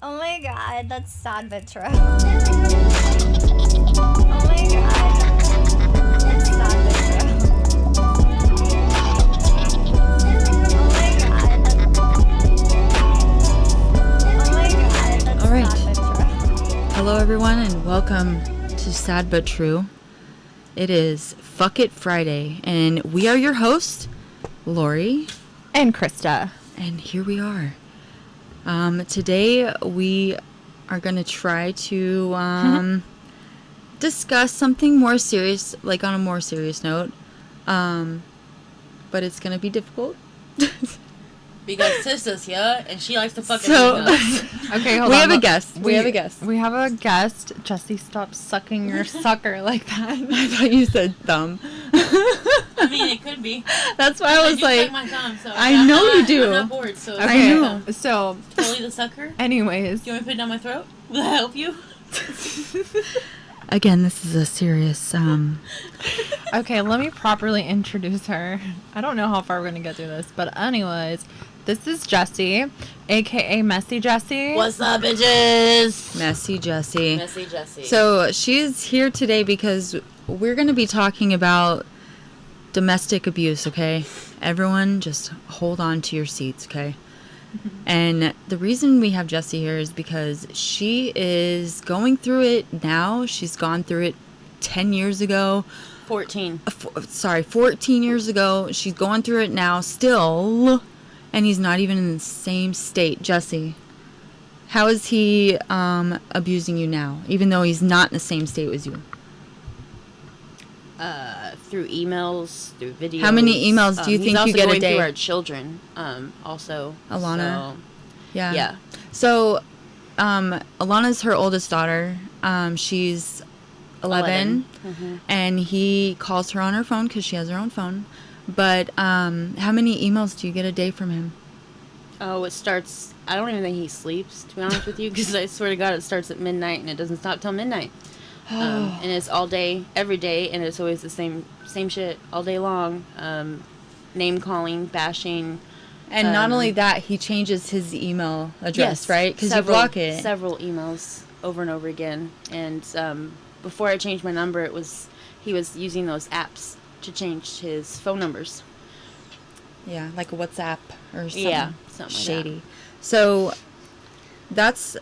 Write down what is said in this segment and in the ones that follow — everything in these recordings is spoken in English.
Oh my god, that's sad but true. Oh my god, that's sad but true. Oh my god, that's All right. sad but true. Hello, everyone, and welcome to Sad But True. It is Fuck It Friday, and we are your hosts, Lori, And Krista. and here we are. Today we are going to try to discuss something more serious, like on a more serious note, but it's going to be difficult. Because Sista's here, and she likes to fucking So- Okay, hold We on. have a guest. We have a guest. We have a guest. Jesse, stop sucking your sucker like that. I thought you said thumb. I mean, it could be. That's why I was do like, suck my thumb, so I know you do. I'm not bored, so Okay, I know. so, Fully the sucker. Do anyways. you want me to put it down my throat? Will that help you? again, this is a serious, Okay, let me properly introduce her. I don't know how far we're going to get through this, but anyways, this is Jessie, a.k.a. Messy Jessie. What's up, bitches? messy Jessie. Messy Jessie. So she's here today because we're going to be talking about domestic abuse, okay? Everyone just hold on to your seats, okay? And the reason we have Jessie here is because she is going through it now. She's gone through it 10 years ago. 14. 14 years ago. She's going through it now still, and he's not even in the same state. Jessie, how is he abusing you now, even though he's not in the same state as you? Through emails, through videos. How many emails do you he's think you also get a going day? through our children, also. Alana? So, Yeah. yeah. So, Alana's her oldest daughter. She's 11. Mhm. And he calls her on her phone because she has her own phone. But how many emails do you get a day from him? Oh, it starts. I don't even think he sleeps, to be honest with you, because I swear to God, it starts at midnight and it doesn't stop till midnight. And it's all day, every day, and it's always the same shit all day long. Name calling, bashing. And not only that, he changes his email address, Yes, right? Because you several- block it. Several emails over and over again. And before I changed my number, he was using those apps to change his phone numbers. Yeah, like a WhatsApp or something. Yeah, something like shady. So that's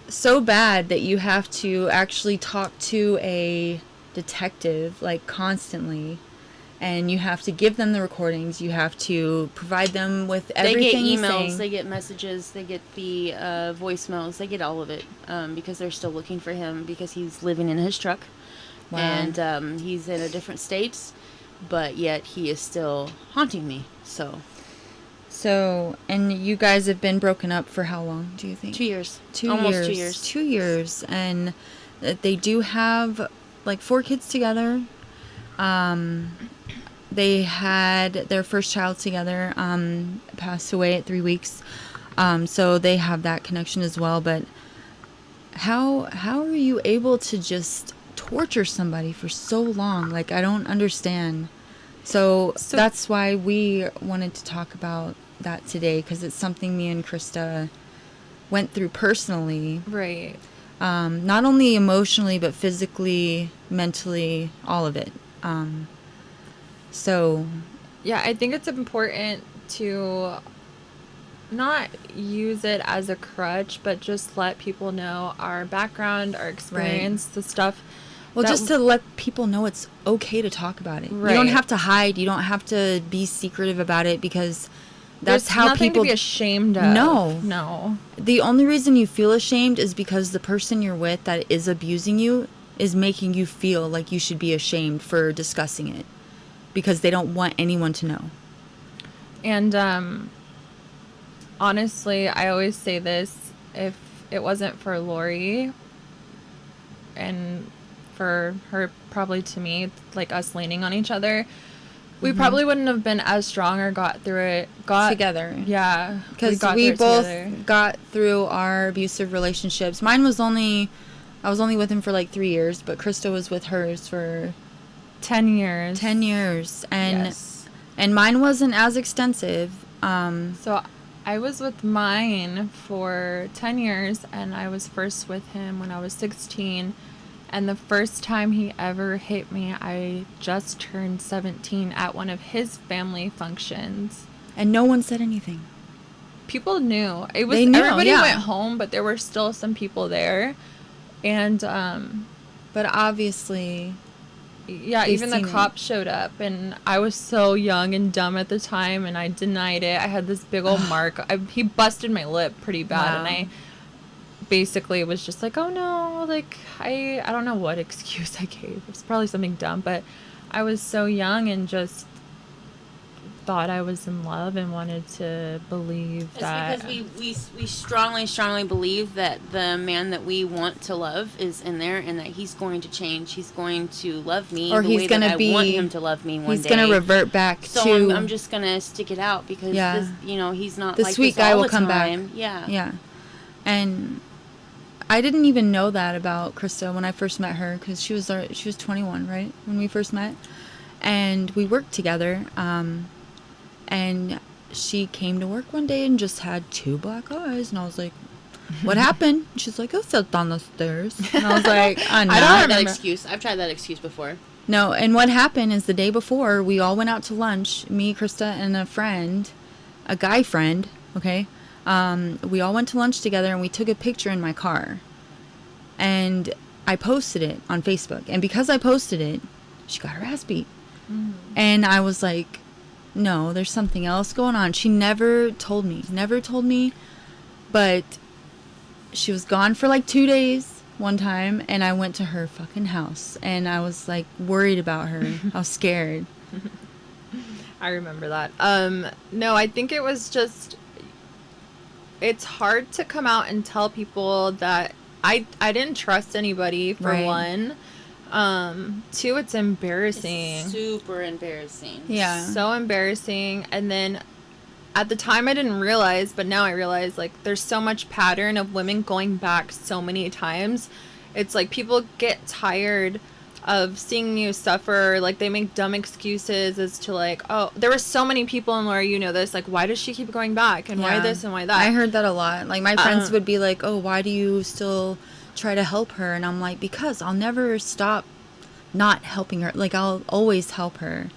so bad that you have to actually talk to a detective like constantly, and you have to give them the recordings. You have to provide them with everything. They get he's emails, saying. they get messages, they get the voicemails, they get all of it because they're still looking for him because he's living in his truck. Wow. And he's in a different state, but yet he is still haunting me. So, and you guys have been broken up for how long, do you think? 2 years. 2 Almost years. 2 years. 2 years. And they do have like 4 kids together. They had their first child together, passed away at 3 weeks. So they have that connection as well. But how are you able to just torture somebody for so long? Like, I don't understand. So that's why we wanted to talk about that today, because it's something me and Krista went through personally. Right. Not only emotionally, but physically, mentally, all of it. So, Yeah, I think it's important to not use it as a crutch, but just let people know our background, our experience, the stuff. well, that just to let people know it's okay to talk about it. You don't Right. have to hide. You don't have to be secretive about it, because There's that's how nothing people... to be ashamed of. No. The only reason you feel ashamed is because the person you're with that is abusing you is making you feel like you should be ashamed for discussing it, because they don't want anyone to know. And honestly, I always say this: if it wasn't for Lori and for her, probably to me, like us leaning on each other, we probably wouldn't have been as strong or got through it. Together. Yeah, Because got we through it both together. got through our abusive relationships. Mine was I was only with him for like 3 years, but Krista was with hers for 10 years. 10 years. And Yes. and mine wasn't as extensive. So I was with mine for 10 years, and I was first with him when I was 16. And the first time he ever hit me, I just turned 17 at one of his family functions. And no one said anything. People knew. It was They knew, everybody yeah. went home, but there were still some people there. And But obviously, yeah, They've even the seen it. cops showed up, and I was so young and dumb at the time, and I denied it. I had this big old mark. He busted my lip pretty bad, and Wow. I basically was just like, oh no, like I don't know what excuse I gave. It was probably something dumb, but I was so young and just thought I was in love and wanted to believe It's that. because we strongly believe that the man that we want to love is in there, and that he's going to change. He's going to love me Or the he's way gonna that I be- want him to love me one he's day. going to revert back So to... I'm just gonna stick it out because Yeah. this, he's not The like sweet this guy all will the come back. time. Yeah. Yeah. And I didn't even know that about Krista when I first met her, because she was 21, right, when we first met. And we worked together. And she came to work one day and just had 2 black eyes. And I was like, what happened? And she's like, I fell down the stairs. And I was like, I no. don't have that remember. excuse. I've tried that excuse before. No, and what happened is the day before, we all went out to lunch, me, Krista, and a friend, a guy friend, okay? We all went to lunch together, and we took a picture in my car. And I posted it on Facebook. And because I posted it, she got her ass beat. And I was like, no, there's something else going on. She never told me, but she was gone for like 2 days one time, and I went to her fucking house, and I was like worried about her. I was scared. I remember that. No, I think it was just, it's hard to come out and tell people that I didn't trust anybody, for Right. one. 2, it's embarrassing. It's super embarrassing. Yeah. So embarrassing. And then at the time I didn't realize, but now I realize, like, there's so much pattern of women going back so many times. It's like people get tired of seeing you suffer. Like, they make dumb excuses as to, like, oh, there were so many people, and Laura, you know this, like, why does she keep going back, and why Yeah. this and why that? I heard that a lot. Like, my friends would be like, oh, why do you still try to help her? And I'm like, because I'll never stop not helping her. Like, I'll always help her.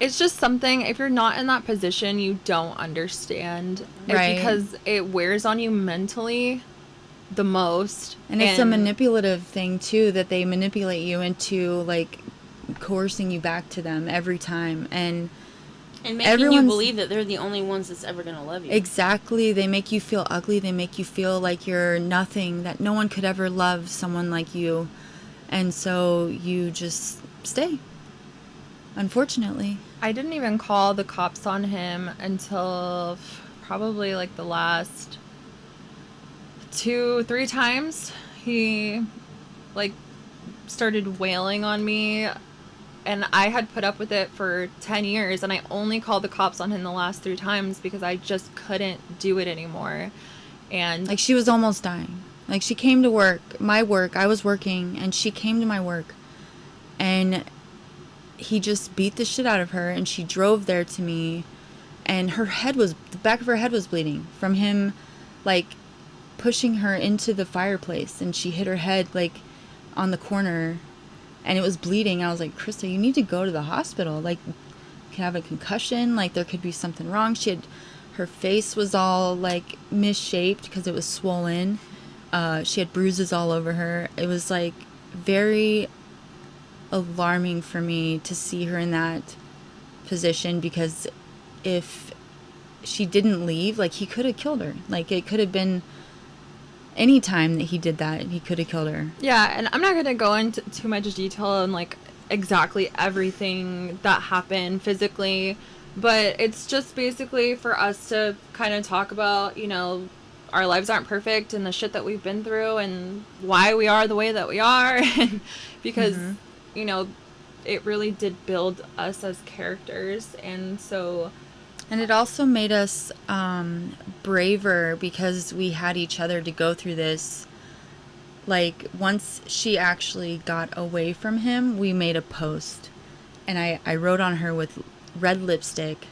It's just something, if you're not in that position, you don't understand. Right. Because it wears on you mentally the most. And it's a manipulative thing, too, that they manipulate you into, like, coercing you back to them every time. And And making you Everyone's- believe that they're the only ones that's ever going to love you. exactly, they make you feel ugly. They make you feel like you're nothing, that no one could ever love someone like you. And so you just stay, unfortunately. I didn't even call the cops on him until probably like the last 2-3 times. He like started wailing on me, and I had put up with it for 10 years, and I only called the cops on him the last 3 times because I just couldn't do it anymore. And Like, she was almost dying. Like, she came to work, my work, I was working, and she came to my work. And he just beat the shit out of her, and she drove there to me, and the back of her head was bleeding from him, like, pushing her into the fireplace, and she hit her head, like, on the corner, and it was bleeding. I was like, Krista, you need to go to the hospital. Like, you could have a concussion, like, there could be something wrong. Her face was all, like, misshaped because it was swollen. She had bruises all over her. It was, like, very alarming for me to see her in that position, because if she didn't leave, like, he could have killed her. Like, it could have been any time that he did that, he could have killed her. yeah, and I'm not going to go into too much detail on like exactly everything that happened physically, but it's just basically for us to kind of talk about, you know, our lives aren't perfect and the shit that we've been through and why we are the way that we are. And because, you know, it really did build us as characters. And so, And it also made us braver because we had each other to go through this. Like, once she actually got away from him, we made a post. And I wrote on her with red lipstick.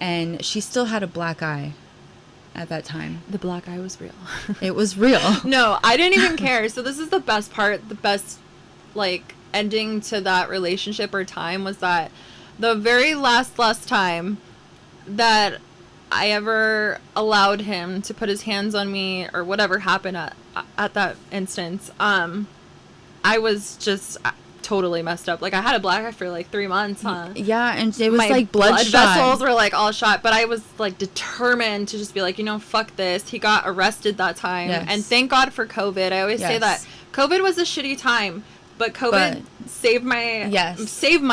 And she still had a black eye. at that time. The black eye was real. It was real. No, I didn't even care. So this is the best part. The best, like, ending to that relationship or time was that the very last time that I ever allowed him to put his hands on me or whatever happened at that instance, I was just totally messed up. Like, I had a black eye for like 3 months, huh? Yeah, and it was My like blood bloodshot. vessels were like all shot, but I was like determined to just be like, fuck this. He got arrested that time, Yes. and thank God for COVID. I always say that Yes. COVID was a shitty time, but COVID saved my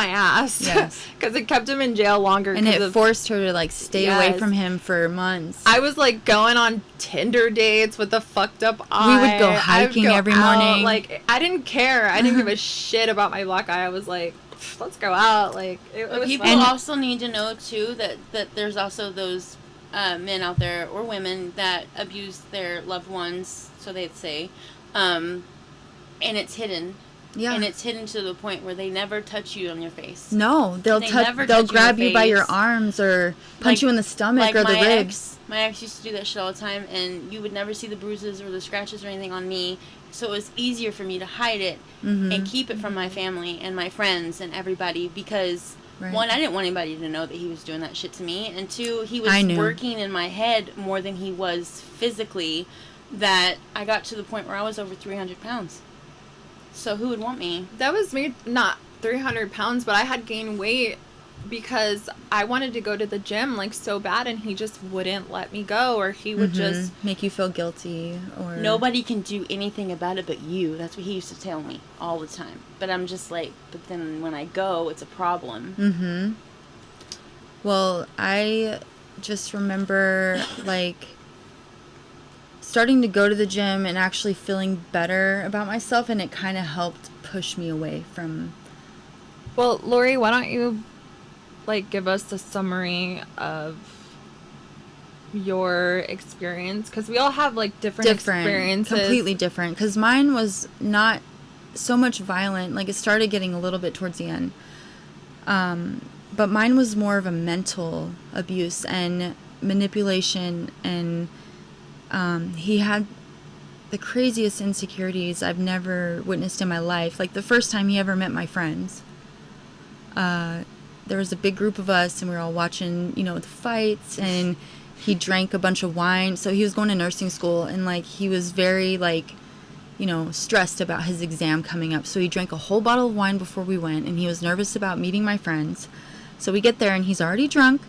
ass. Yes. Because it kept him in jail longer. And it forced her to like stay away Yes. from him for months. I was like going on Tinder dates with a fucked up eye. We would go hiking every morning. Like, I didn't care. I didn't give a shit about my black eye. I was like, let's go out. Like, it was People fun. also need to know too that there's also those men out there or women that abuse their loved ones, so they'd say, and it's hidden. Yeah. And it's hidden to the point where they never touch you on your face. No, they'll They never they'll touch you in grab the you by your face. arms or punch you in the stomach or the ribs. My ex used to do that shit all the time, and you would never see the bruises or the scratches or anything on me. So it was easier for me to hide it and keep it from my family and my friends and everybody because, Right. one, I didn't want anybody to know that he was doing that shit to me, and two, he was I knew. working in my head more than he was physically, that I got to the point where I was over 300 pounds. So who would want me? That was me, not 300 pounds, but I had gained weight because I wanted to go to the gym like so bad, and he just wouldn't let me go, or he would just make you feel guilty or Nobody can do anything about it but you. That's what he used to tell me all the time. But I'm just like, but then when I go, it's a problem. Mm-hmm. Well, I just remember like starting to go to the gym and actually feeling better about myself, and it kind of helped push me away from. Well, Lori, why don't you like give us a summary of your experience, because we all have like different experiences. Completely different, because mine was not so much violent. Like, it started getting a little bit towards the end, but mine was more of a mental abuse and manipulation, and he had the craziest insecurities I've never witnessed in my life. Like, the first time he ever met my friends, there was a big group of us, and we were all watching, the fights, and he drank a bunch of wine. So he was going to nursing school, and like he was very like, stressed about his exam coming up. So he drank a whole bottle of wine before we went, and he was nervous about meeting my friends. So we get there, and he's already drunk,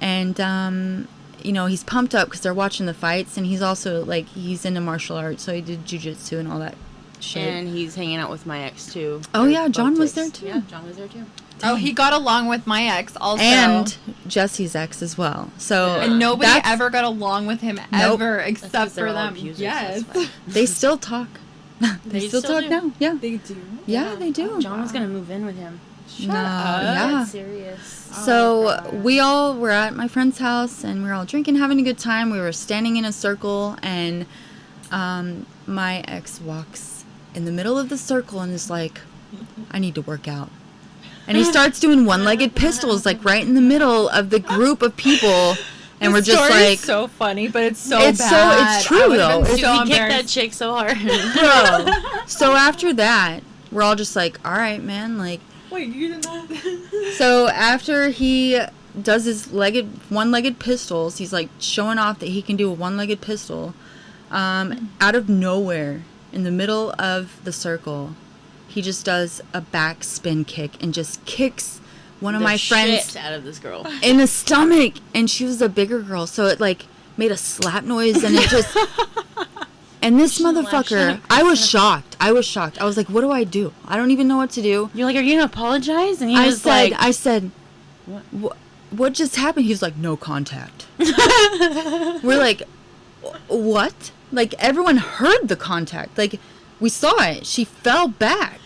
and he's pumped up because they're watching the fights, and he's also like, he's into martial arts, so he did jujitsu and all that shit. And he's hanging out with my ex too. Oh, They're yeah, both John was dicks. there, too. Yeah, John was there too. Oh, he got along with my ex also. And Jesse's ex as well. So And nobody that's- ever got along with him Nope. ever That's 'cause except they're for all them. abusers, Yes. that's why. They still talk. they They still still talk do. now. Yeah. They do. Yeah, they do. John was gonna move in with him. No, yeah. That's serious. So we all were at my friend's house, and we were all drinking, having a good time. We were standing in a circle, and my ex walks in the middle of the circle and is like, I need to work out. And he starts doing one-legged pistols, like right in the middle of the group of people. And we're just like, so funny, but it's so It's bad. it's true, I would've though. been It's so he kicked that embarrassed. chick so hard. bro. So after that, we're all just like, all right, man, like. Wait, you did not? So after he does his one-legged pistols, he's like showing off that he can do a one-legged pistol. Out of nowhere, in the middle of the circle, he just does a back spin kick and just kicks one of my friends shit out of this girl. in the stomach. And she was a bigger girl, so it like made a slap noise, and it just. And this motherfucker, I was shocked. I was like, what do I do? I don't even know what to do. You're like, are you gonna apologize? And he I was said, like, what just happened? He was like, no contact. We're like, what? Like, everyone heard the contact. Like, we saw it. She fell back.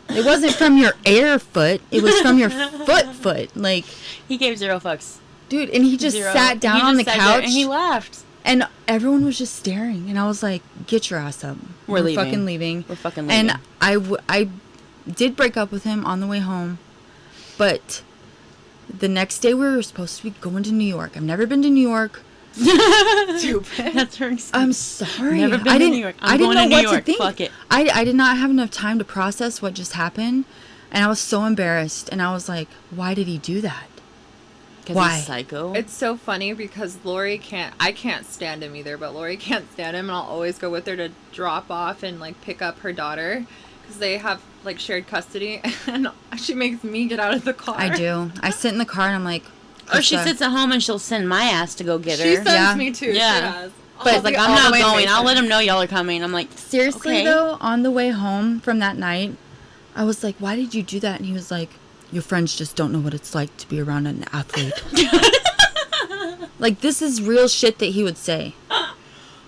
It wasn't from your air foot. It was from your foot. Like, he gave 0 fucks. dude, and he just Zero. sat down He on the just sat there couch. and he laughed. And everyone was just staring. And I was like, get your ass up. We're leaving. fucking leaving. We're fucking leaving. And I did break up with him on the way home. But the next day we were supposed to be going to New York. I've never been to New York. Stupid. That's her excuse. I'm sorry. Never been I to didn't, New York. I I'm didn't going know to New what York. to think. Fuck it. I did not have enough time to process what just happened. And I was so embarrassed. And I was like, why did he do that? Why? He's psycho. It's so funny because I can't stand him either, but Lori can't stand him, and I'll always go with her to drop off and like pick up her daughter because they have like shared custody, and she makes me get out of the car. I do. I sit in the car and I'm like, Or she Krista. sits at home and she'll send my ass to go get her. She sends Yeah. me too. Yeah. She does. But She's like, I'm not going. I'll let him know y'all are coming. I'm like, Seriously, okay. though, on the way home from that night, I was like, why did you do that? And he was like, your friends just don't know what it's like to be around an athlete. Like, this is real shit that he would say. Oh,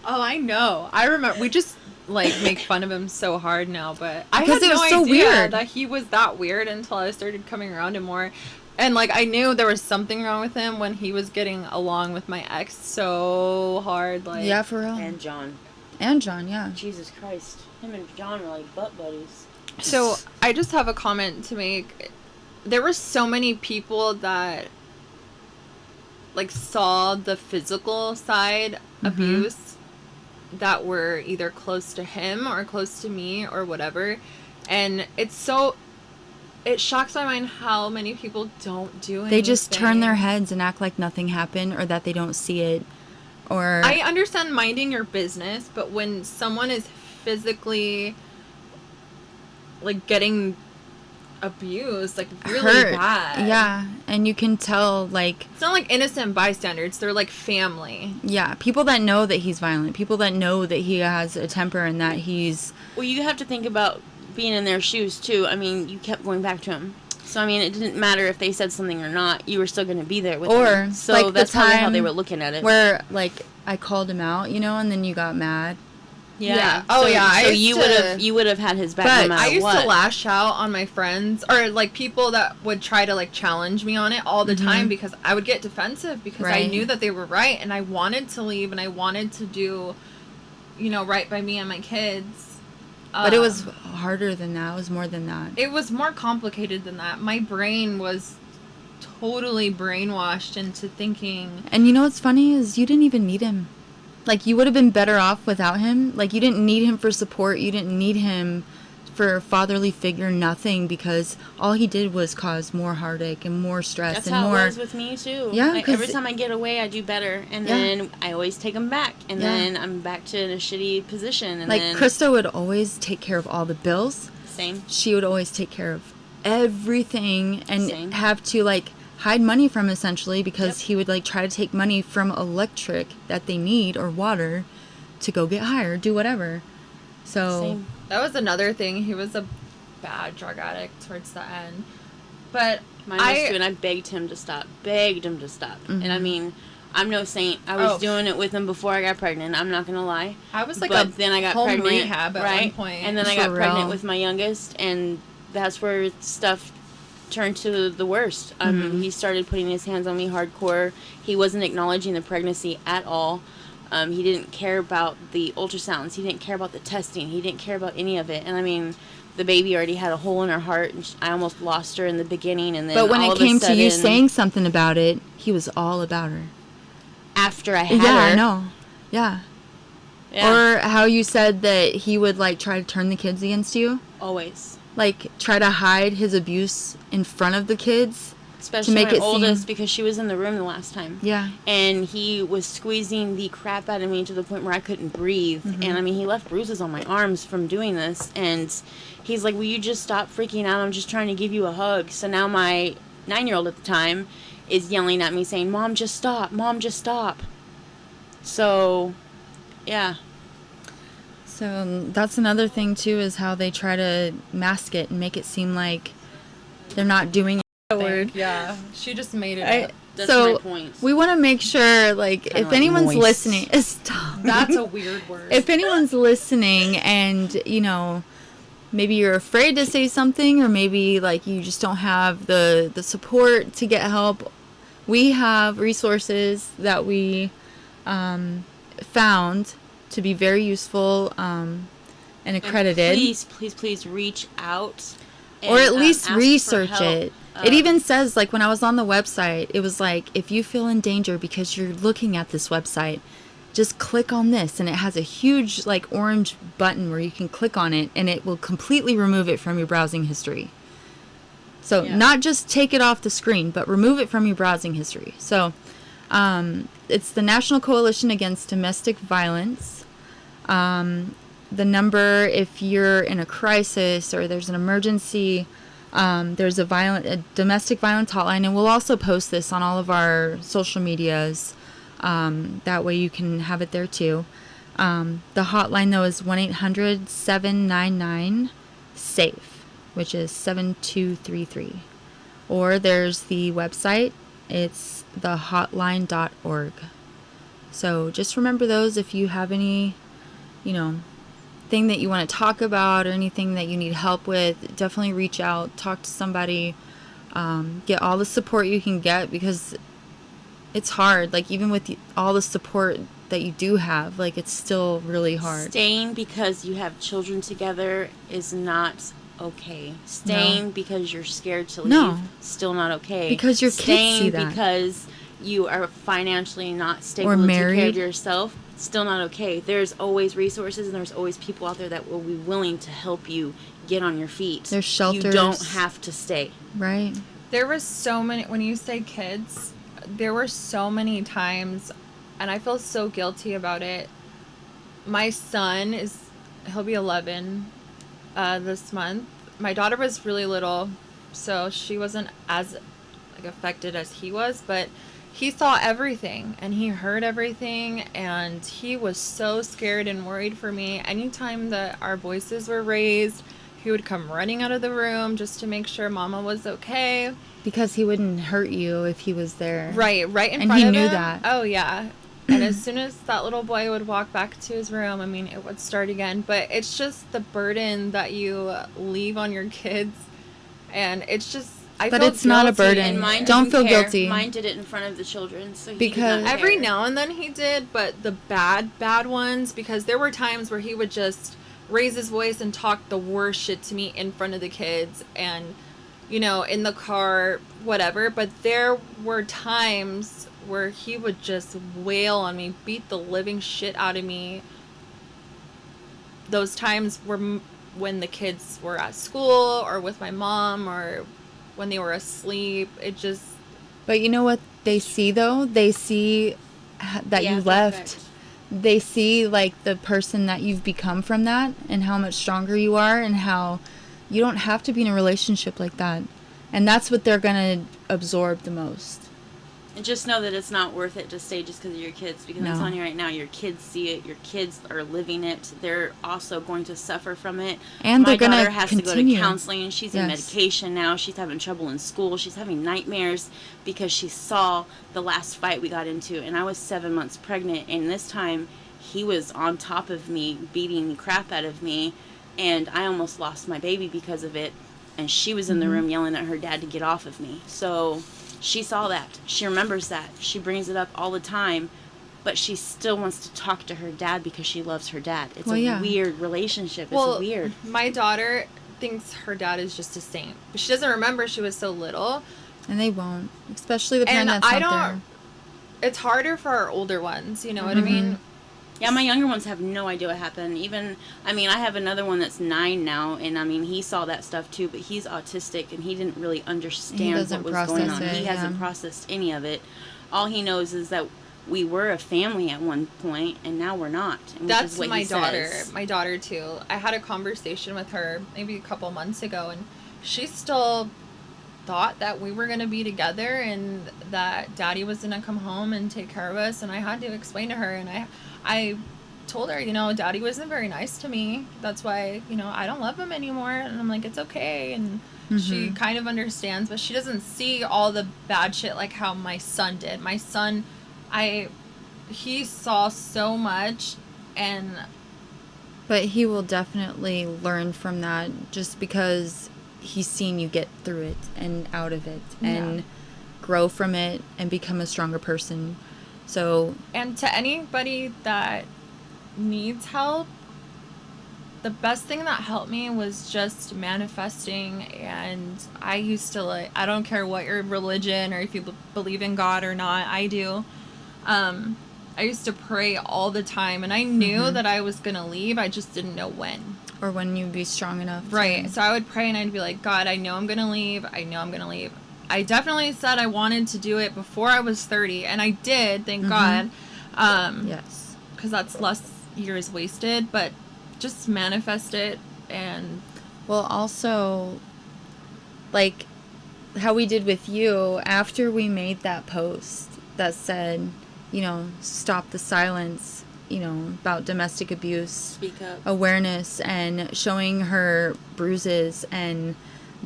I know. I remember. We just like make fun of him so hard now, but I Because had it was no so idea weird. that he was that weird until I started coming around him more. And like I knew there was something wrong with him when he was getting along with my ex so hard. Like Yeah, for real. And John. And John, yeah. Jesus Christ. Him and John are like butt buddies. So I just have a comment to make. There were so many people that like saw the physical side abuse that were either close to him or close to me or whatever. And it shocks my mind how many people don't do anything. They just turn their heads and act like nothing happened or that they don't see it. Or I understand minding your business, but when someone is physically like getting abused, like really hurt. bad. Yeah. And you can tell, like, It's not like innocent bystanders. They're like family. yeah, people that know that he's violent, people that know that he has a temper and that he's... Well, you have to think about being in their shoes, too. I mean, you kept going back to him. So, I mean, it didn't matter if they said something or not. You were still going to be there with Or, them. So, like, the that's probably how time they were looking at it. Where, like, I called him out, you know, and then you got mad. Yeah. Oh, So, yeah, I So used you would have had his back But no matter I used what. to lash out on my friends or like people that would try to like challenge me on it all the time because I would get defensive because I Right. knew that they were right and I wanted to leave and I wanted to do, right by me and my kids. But it was harder than that. It was more than that. It was more complicated than that. My brain was totally brainwashed into thinking. And you know what's funny is you didn't even need him. Like, you would have been better off without him. Like, you didn't need him for support. You didn't need him for a fatherly figure, nothing, because all he did was cause more heartache and more stress That's and how more... it was with me, too. Yeah, Like, 'cause every time I get away, I do better. And Yeah. then I always take them back. And Yeah. then I'm back to a shitty position. And Like, then... Krista would always take care of all the bills. Same. She would always take care of everything and Same. have to, like, hide money from him, essentially, because Yep. he would, like, try to take money from electric that they need or water to go get hired, do whatever. So... Same. That was another thing. He was a bad drug addict towards the end. But Mine was too, and I begged him to stop. And I mean, I'm no saint. I was Oh. doing it with him before I got pregnant. I'm not gonna lie. I was like But then I got home pregnant, rehab at right? one point. And then I For got pregnant real. with my youngest, and that's where stuff turned to the worst. He started putting his hands on me hardcore. He wasn't acknowledging the pregnancy at all. He didn't care about the ultrasounds. He didn't care about the testing. He didn't care about any of it. And I mean, the baby already had a hole in her heart, and I almost lost her in the beginning. And then, But when all it of a came to you sudden, saying something about it, he was all about her. after I had Yeah, her, I know. Yeah. yeah, Or how you said that he would, like, try to turn the kids against you. always. Like, try to hide his abuse in front of the kids. Especially make my it oldest, seem- because she was in the room the last time. Yeah. And he was squeezing the crap out of me to the point where I couldn't breathe. And I mean, he left bruises on my arms from doing this. And he's like, will you just stop freaking out? I'm just trying to give you a hug. So now my 9-year-old at the time is yelling at me saying, Mom, just stop. Mom, just stop. So, yeah. So that's another thing, too, is how they try to mask it and make it seem like they're not doing word. Yeah. She just made it it. up. That's So my point. we want to make sure, like, if like anyone's moist. listening, stop. That's a weird word. If anyone's listening and, you know, maybe you're afraid to say something, or maybe, like, you just don't have the support to get help, we have resources that we found to be very useful and accredited. And please reach out or at least ask for research help. it. It even says, like, when I was on the website, it was like, if you feel in danger because you're looking at this website, just click on this. And it has a huge, like, orange button where you can click on it, and it will completely remove it from your browsing history. So Yeah. not just take it off the screen, but remove it from your browsing history. So it's the National Coalition Against Domestic Violence. The number, if you're in a crisis or there's an emergency, there's a domestic violence hotline, and we'll also post this on all of our social medias. That way you can have it there too. The hotline, though, is 1-800-799-SAFE, which is 7233. Or there's the website. It's thehotline.org. So just remember those. If you have any, thing that you want to talk about or anything that you need help with, definitely reach out, talk to somebody, get all the support you can get, because it's hard. Like, even with all the support that you do have, like, it's still really hard. Staying because you have children together is not okay. Staying because you're scared to leave, No. still not okay. Because your kids Staying see that. because you are financially not stable Or to take care married. of yourself, still not okay. There's always resources, and there's always people out there that will be willing to help you get on your feet. There's shelters. You don't have to stay. Right? There was so many, when you say kids, there were so many times, and I feel so guilty about it. My son he'll be 11 this month. My daughter was really little, so she wasn't as affected as he was, but he saw everything and he heard everything, and he was so scared and worried for me. Anytime that our voices were raised, he would come running out of the room just to make sure Mama was okay. Because he wouldn't hurt you if he was there. Right in And front he of knew him. that. Oh yeah. And as soon as that little boy would walk back to his room, I mean, it would start again. But it's just the burden that you leave on your kids, and it's just I But feel it's not a guilty. burden. And mine Don't didn't feel care. guilty. Mine did it in front of the children, so he Because- did not Every care. now and then he did, but the bad ones, because there were times where he would just raise his voice and talk the worst shit to me in front of the kids, and in the car, whatever. But there were times where he would just wail on me, beat the living shit out of me. Those times were when the kids were at school or with my mom or when they were asleep. It just, But you know what they see, though? They see that Yeah, you that's left. right. They see, like, the person that you've become from that, and how much stronger you are, and how you don't have to be in a relationship like that. And that's what they're going to absorb the most. And just know that it's not worth it to stay just because of your kids. Because I'm No. telling you right now, your kids see it. Your kids are living it. They're also going to suffer from it. And My they're gonna daughter has to continue. go to counseling. She's in Yes. medication now. She's having trouble in school. She's having nightmares because she saw the last fight we got into. And I was 7 months pregnant. And this time, he was on top of me, beating the crap out of me. And I almost lost my baby because of it. And she was in the room yelling at her dad to get off of me. So she saw that. She remembers that. She brings it up all the time. But she still wants to talk to her dad because she loves her dad. It's Well, a yeah. weird relationship. It's well, weird. my daughter thinks her dad is just a saint. But she doesn't remember she was so little. And they won't. Especially the parent And that's I not don't, there. it's harder for our older ones, you know what I Mm-hmm. mean? Yeah, my younger ones have no idea what happened. I have another one that's 9 now, and he saw that stuff too, but he's autistic, and he didn't really understand doesn't what was going on. process it, He hasn't yeah. processed any of it. All he knows is that we were a family at one point, and now we're not. And which That's is what my he daughter. says. My daughter too. I had a conversation with her maybe a couple months ago, and she still thought that we were going to be together and that Daddy was going to come home and take care of us. And I had to explain to her, and I told her, Daddy wasn't very nice to me. That's why, I don't love him anymore. And I'm like, it's okay. And she kind of understands, but she doesn't see all the bad shit like how my son did. My son, he saw so much, and But he will definitely learn from that, just because he's seen you get through it and out of it and Yeah. grow from it and become a stronger person. So and to anybody that needs help, the best thing that helped me was just manifesting. And I used to, like, I don't care what your religion or if you believe in God or not, I do. I used to pray all the time, and I knew that I was going to leave. I just didn't know when. Or when you'd be strong enough. Right. So I would pray, and I'd be like, God, I know I'm going to leave. I know I'm going to leave. I definitely said I wanted to do it before I was 30, and I did, thank God. Yes. Because that's less years wasted, but just manifest it. And Well, also, like how we did with you, after we made that post that said, you know, stop the silence, you know, about domestic abuse, Speak up. awareness, and showing her bruises, and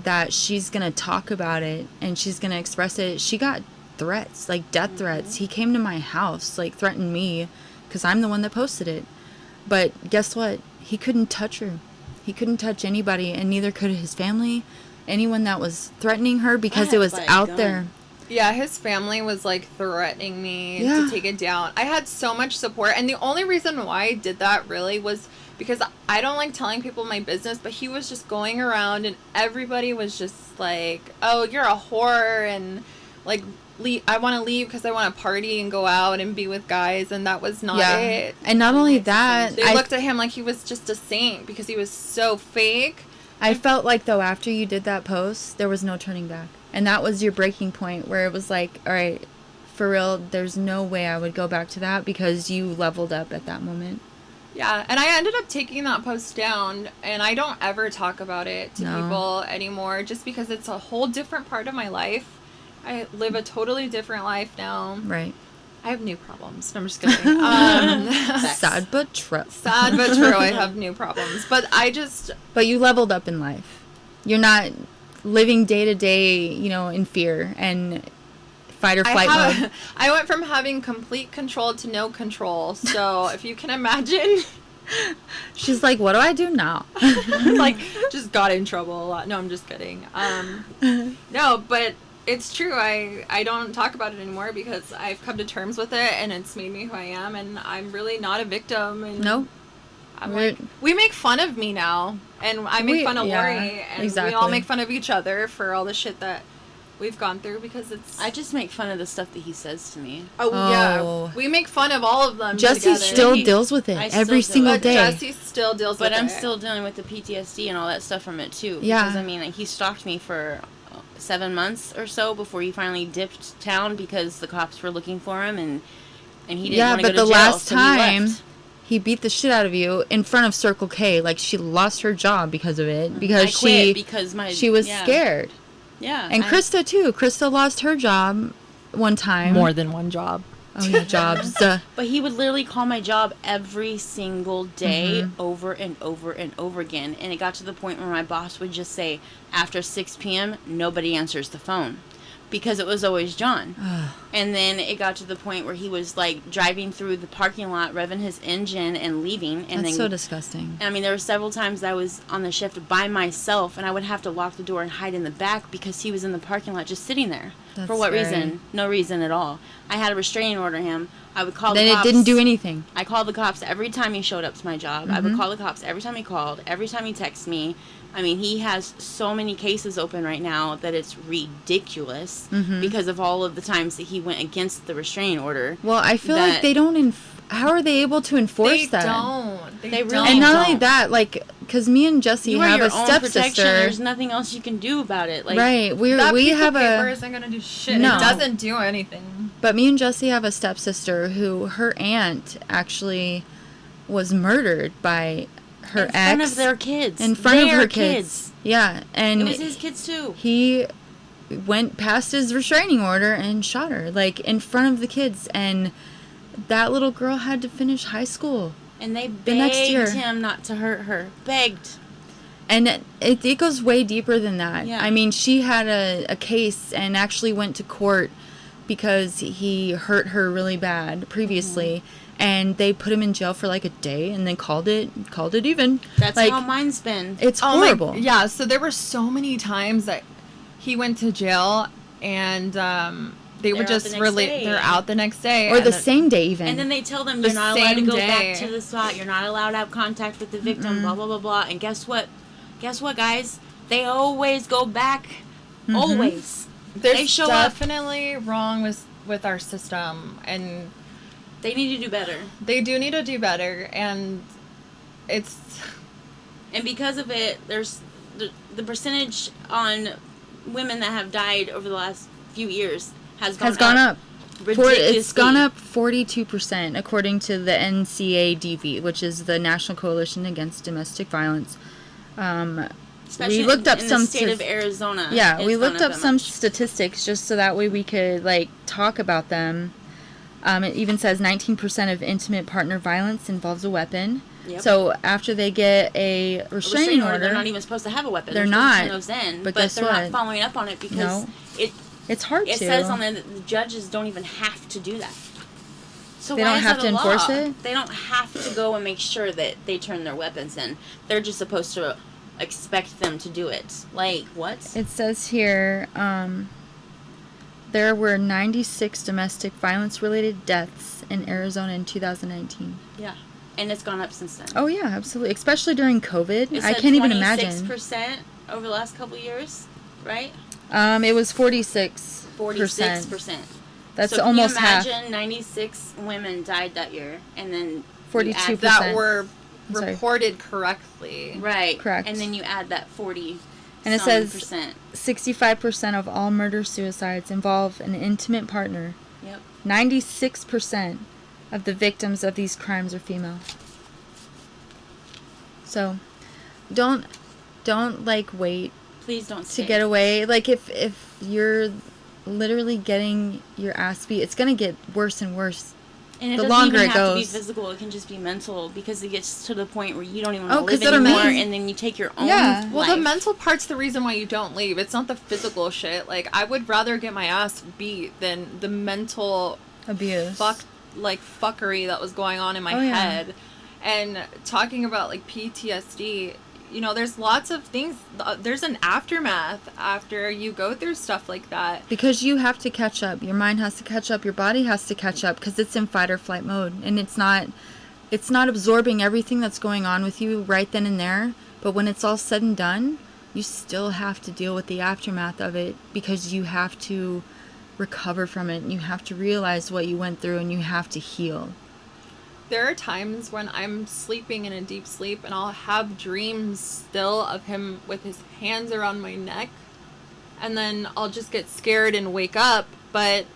that she's going to talk about it and she's going to express it. She got threats, like death threats. He came to my house, like threatened me because I'm the one that posted it. But guess what? He couldn't touch her. He couldn't touch anybody, and neither could his family, anyone that was threatening her, because I it was had to buy a out gun. there. yeah, his family was like threatening me Yeah. to take it down. I had so much support, and the only reason why I did that really was because I don't like telling people my business, but he was just going around and everybody was just like, oh, you're a whore, and like, I want to leave because I want to party and go out and be with guys, and that was not it. And not only that, They looked at him like he was just a saint because he was so fake. I felt like, though, after you did that post, there was no turning back. And that was your breaking point, where it was like, all right, for real, there's no way I would go back to that, because you leveled up at that moment. Yeah, and I ended up taking that post down, and I don't ever talk about it to No. people anymore, just because it's a whole different part of my life. I live a totally different life now. Right. I have new problems. No, I'm just kidding. Sad but true. Sad but true, I have new problems. But I just, But you leveled up in life. You're not living day to day, you know, in fear and fight or flight mode. I went from having complete control to no control. So if you can imagine, She's like, what do I do now? like, just got in trouble a lot. No, I'm just kidding. No, but it's true. I don't talk about it anymore because I've come to terms with it, and it's made me who I am, and I'm really not a victim. And No. I'm We're- like, we make fun of me now, and I make fun of yeah, Lori, and we exactly. all make fun of each other for all the shit that we've gone through, because it's I just make fun of the stuff that he says to me. oh Oh. yeah, we make fun of all of them. Jesse together. still He- deals with it I still every do single But day. Jesse still deals But with I'm it. still dealing with the PTSD and all that stuff from it too. Yeah. Because I mean, like, he stalked me for 7 months or so before he finally dipped town because the cops were looking for him, and he didn't Yeah, want to go but to the jail, last so he time left. he beat the shit out of you in front of Circle K. Like, she lost her job because of it. Because I quit because she was yeah. scared. Yeah, And I- Krista too. Krista lost her job one time. more than one job. Oh yeah, jobs. But he would literally call my job every single day Mm-hmm. over and over and over again. And it got to the point where my boss would just say, after 6 p.m., nobody answers the phone. Because it was always John. And then it got to the point where he was like driving through the parking lot, revving his engine and leaving. And That's then, so disgusting. I mean, there were several times I was on the shift by myself, and I would have to lock the door and hide in the back because he was in the parking lot just sitting there. That's For what scary. reason? No reason at all. I had a restraining order him. I would call Then the it cops. didn't do anything. I called the cops every time he showed up to my job. I would call the cops every time he called, every time he texted me. I mean, he has so many cases open right now that it's ridiculous because of all of the times that he went against the restraining order. Well, I feel like that- they don't. How are they able to enforce They that? don't. They don't. really And not only don't. that, like, because me and Jesse You are have your a own protection. stepsister. There's nothing else you can do about it. Like, Right. We That piece have of paper a. isn't gonna do shit. No. It doesn't do anything. But me and Jesse have a stepsister who her aunt actually was murdered by her in ex front of their kids. in front of Their her kids. Yeah, and It was his kids too. he went past his restraining order and shot her, like, in front of the kids, and that little girl had to finish high school. And they The next year. begged him not to hurt her. Begged. And it goes way deeper than that. Yeah. I mean, she had a case and actually went to court because he hurt her really bad previously, and they put him in jail for like a day and then called it even. That's like, how mine's been. it's Oh my- horrible. yeah, so there were so many times that he went to jail, and they would They're out just the next day. they're out the next day. or and the then- same day even. And then they tell them The you're not allowed to same go day. back to the spot. You're not allowed to have contact with the victim. Blah blah blah blah. And guess what? Guess what, guys? They always go back. Always. There's they show up. definitely wrong with our system, and They need to do better. they do need to do better. And it's And because of it, there's the percentage on women that have died over the last few years has gone up. ridiculously. It's gone up 42% according to the NCADV, which is the National Coalition Against Domestic Violence. Especially we looked up in some the state of stas- Arizona. Yeah, it's we gone looked up that some much. statistics just so that way we could like talk about them. It even says 19% of intimate partner violence involves a weapon. Yep. So after they get a restraining order, they're not even supposed to have a weapon. They're supposed to not. turn those in, But but guess they're what? not following up on it because No. it it's hard it to. says on there that the judges don't even have to do that. So They why don't is have that to a enforce law? it? They don't have to go and make sure that they turn their weapons in. They're just supposed to expect them to do it. Like what? It says here, there were 96 domestic violence-related deaths in Arizona in 2019. Yeah, and it's gone up since then. Oh yeah, absolutely. Especially during COVID, It I said can't even imagine. 26% over the last couple of years, right? It was 46%. 46%. That's so almost can you half. imagine 96 women died that year, and then you 42%. add that were Sorry. reported correctly. right, Correct. and then you add that 40. And it some says percent. 65% of all murder-suicides involve an intimate partner. Yep. 96% of the victims of these crimes are female. So, don't like wait Please don't to stay. get away. Like if you're literally getting your ass beat, it's gonna get worse and worse. And it the doesn't longer even it have to be goes. physical. It can just be mental because it gets to the point where you don't even Oh, want to 'cause live that's what I anymore, mean. and then you take your own Yeah. Well, life. the mental part's the reason why you don't leave. It's not the physical shit. Like, I would rather get my ass beat than the mental Abuse. fuckery that was going on in my Oh, yeah. head. And talking about like PTSD, you know, there's lots of things. There's an aftermath after you go through stuff like that. Because you have to catch up. Your mind has to catch up. Your body has to catch up because it's in fight or flight mode, and it's not absorbing everything that's going on with you right then and there. But when it's all said and done, you still have to deal with the aftermath of it because you have to recover from it. And you have to realize what you went through, and you have to heal. There are times when I'm sleeping in a deep sleep and I'll have dreams still of him with his hands around my neck, and then I'll just get scared and wake up. But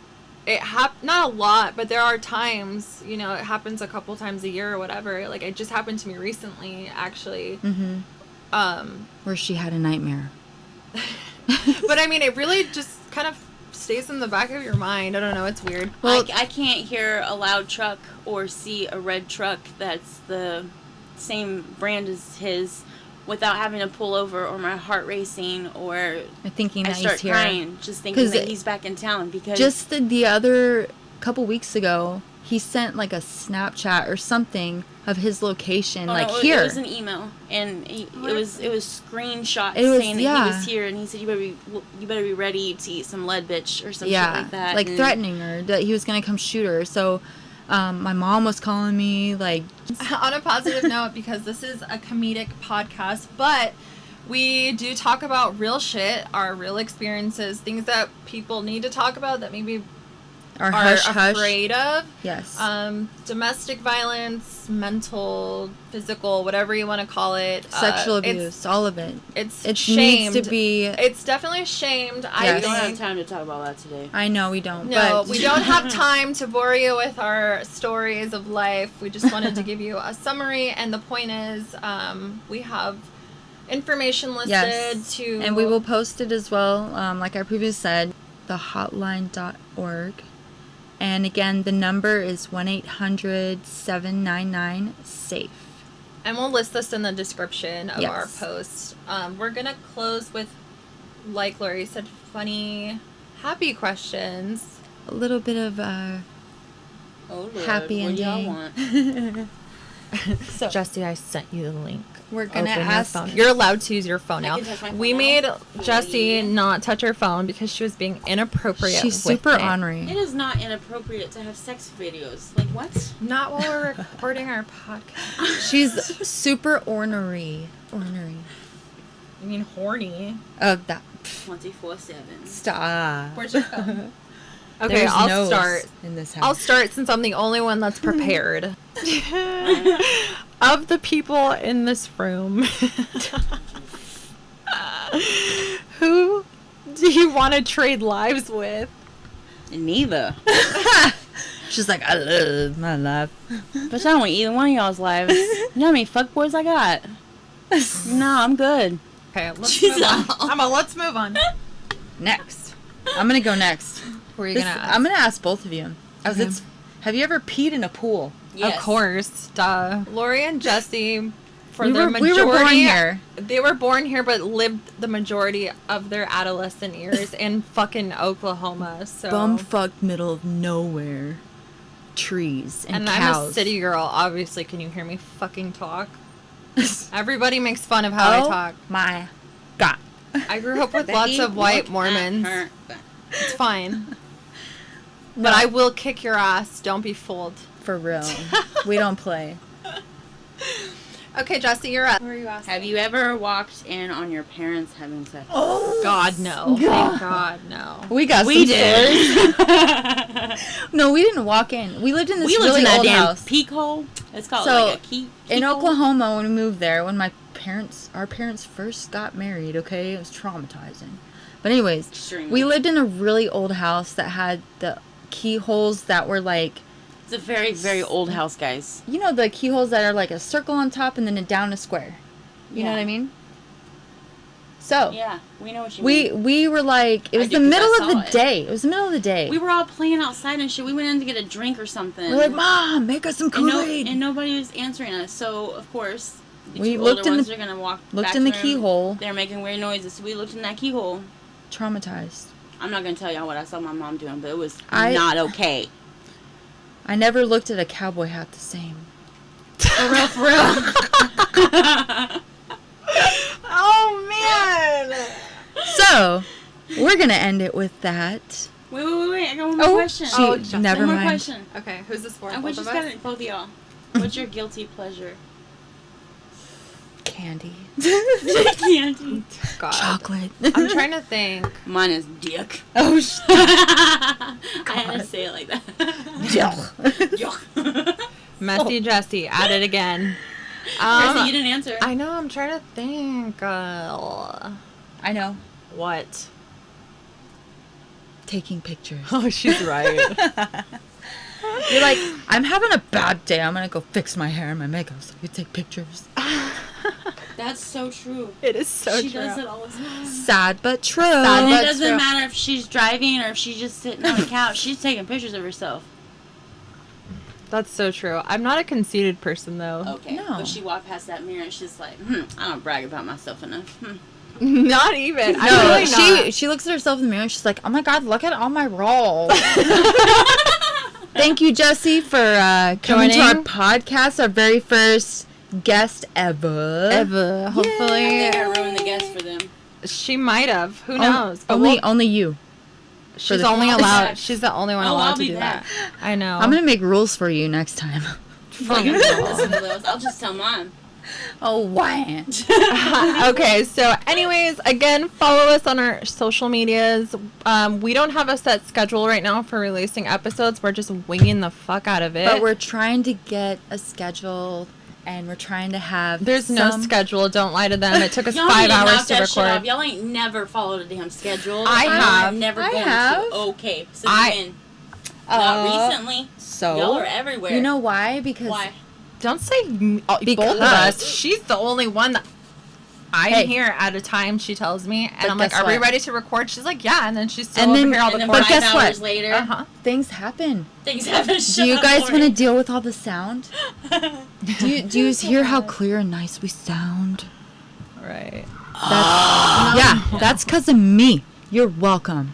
it not a lot, but there are times, you know, it happens a couple times a year or whatever. Like, it just happened to me recently, actually. Where she had a nightmare. But I mean, it really just kind of stays in the back of your mind. I don't know, it's weird. Well- I can't hear a loud truck or see a red truck that's the same brand as his without having to pull over or my heart racing or I'm thinking I that start he's here. crying just thinking 'Cause that he's back in town because Just the other couple weeks ago, he sent like a Snapchat or something of his location, Oh, like no, here. It was an email, and it was screenshots It was- saying that he yeah. was here, and he said you better be ready to eat some lead, bitch, or some shit yeah, like that. like and threatening her that he was gonna come shoot her. So, my mom was calling me like, On a positive note, because this is a comedic podcast, but we do talk about real shit, our real experiences, things that people need to talk about that maybe our are hush hush. afraid of. Yes. Domestic violence, mental, physical, whatever you want to call it. Sexual abuse, all of it. It's It shamed. needs to be. It's definitely shamed. I Yes. we don't have think. time to talk about that today. I know we don't. No, but we don't have time to bore you with our stories of life. We just wanted to give you a summary, and the point is, we have information listed Yes. to, And we will post it as well. Like I previously said, thehotline.org. And again, the number is 1-800-799-SAFE. and we'll list this in the description of our Yes. post. We're gonna close with, like Lori said, funny, happy questions. A little bit of Oh Lord, happy what do y'all ending. want? So Jesse, I sent you the link. we're gonna Open your ask. phone. You're allowed to use your phone now. can touch my phone We now? made Jessie Yeah. not touch her phone because she was being inappropriate. She's with super it. ornery. It is not inappropriate to have sex videos. Like what? Not while we're recording our podcast. She's super ornery. Ornery. I mean, horny. Oh, that. 24/7. Stop. Where's your phone? Okay, There's I'll no's start. in this house. I'll start since I'm the only one that's prepared. Of the people in this room, who do you want to trade lives with? Neither. She's like, I love my life. But I don't want either one of y'all's lives. You know how many fuckboys I got? No, I'm good. Okay, let's She's move on. all- Emma, let's move on. Next. I'm gonna go next. Who are you This- gonna ask? I'm gonna ask both of you. As Okay. it's, have you ever peed in a pool? Of course, duh. Lori and Jesse, for we their were, majority, we were born here. They were born here, but lived the majority of their adolescent years in fucking Oklahoma. So, Bumfuck middle of nowhere. Trees and I'm cows. a city girl. Obviously, can you hear me fucking talk? Everybody makes fun of how I talk. My God. I grew up with lots Becky, of white Look Mormons. at her. It's fine. No. But I will kick your ass. Don't be fooled. For real. We don't play. Okay, Jesse, you're up. Who are you asking? Have you ever walked in on your parents having sex? Oh God, no. Thank God, no. We got We some did. stories. No, we didn't walk in. We lived in this We lived really in that old damn house. peak hole. It's called So, like a key. In Oklahoma, when we moved there, when our parents first got married, okay, it was traumatizing. But anyways, Extremely. we lived in a really old house that had the keyholes that were like, It's a very, very old house, guys. you know, the keyholes that are like a circle on top and then down a square. You know Yeah. what I mean? So, Yeah, we know what you mean. we were like, it I was do, the 'cause middle I of saw the it. day. It was the middle of the day. We were all playing outside and shit. We went in to get a drink or something. We're like, Mom, make us some and, Kool-Aid. and nobody was answering us. So, of course, the We two looked older in ones the- are going to walk looked back in to the room. keyhole. They're making weird noises. So we looked in that keyhole. Traumatized. I'm not going to tell y'all what I saw my mom doing, but it was I- not okay. I never looked at a cowboy hat the same. For real, for real. Oh, man. So, we're gonna end it with that. Wait. I got one more question. She, never one more mind. question. Okay, who's this for? I Both just of got us? it, both of y'all. What's your guilty pleasure? Candy, Candy. God. chocolate. I'm trying to think. Mine is dick. Oh, I had to say it like that. Yuck. Messy Jesse, at it again. Chrissy, you didn't answer. I know, I'm trying to think. I know. What? Taking pictures. Oh, she's right. You're like, I'm having a bad day. I'm gonna go fix my hair and my makeup so you take pictures. That's so true. It is so she true. does it all the time. Sad but true. Sad And but it doesn't true. matter if she's driving or if she's just sitting on the couch. She's taking pictures of herself. That's so true. I'm not a conceited person, though. Okay. No. But she walked past that mirror and she's like, I don't brag about myself enough. Not even. I'm No, really not. she looks at herself in the mirror and she's like, oh my God, look at all my rolls. Thank you, Jesse, for coming to our Joining. podcast, our very first guest ever. Ever. I Hopefully. think I ruined the guess for them. She might have. Who Oh, knows? But only you. she's the- only I'll be allowed. back. She's the only one Oh, allowed I'll to be do back. that. I know. I'm gonna make rules for you next time. Like, I'm not listening to those. I'll just tell mine. Oh, wow. Okay, so anyways, again, follow us on our social medias. We don't have a set schedule right now for releasing episodes. We're just winging the fuck out of it. But we're trying to get a schedule, and we're trying to have. There's no some- schedule. Don't lie to them. It took us Y'all 5 need to hours knock to that shit off. record. Y'all ain't never followed a damn schedule. I have. I'm never I going have. to. Okay. Since I- when? Not recently. So Y'all are everywhere. You know why? Because Why? Don't say both Because- of us. She's the only one that I'm Hey. here at a time. She tells me, and But I'm like, guess "Are we what? ready to record?" She's like, "Yeah," and then she's still And over then- here all And the then But 5 guess hours what? later, Uh-huh. things happen. things happen. Do you guys want to deal with all the sound? Do you hear how clear and nice we sound? Right. That's, yeah, that's because of me. You're welcome.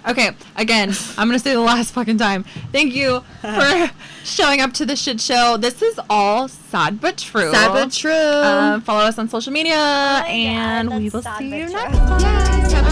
Okay, again, I'm gonna say the last fucking time. Thank you for showing up to the shit show. This is all sad but true. Sad but true. Follow us on social media, and God, we that's will sad see but you true. next time. Yes, have a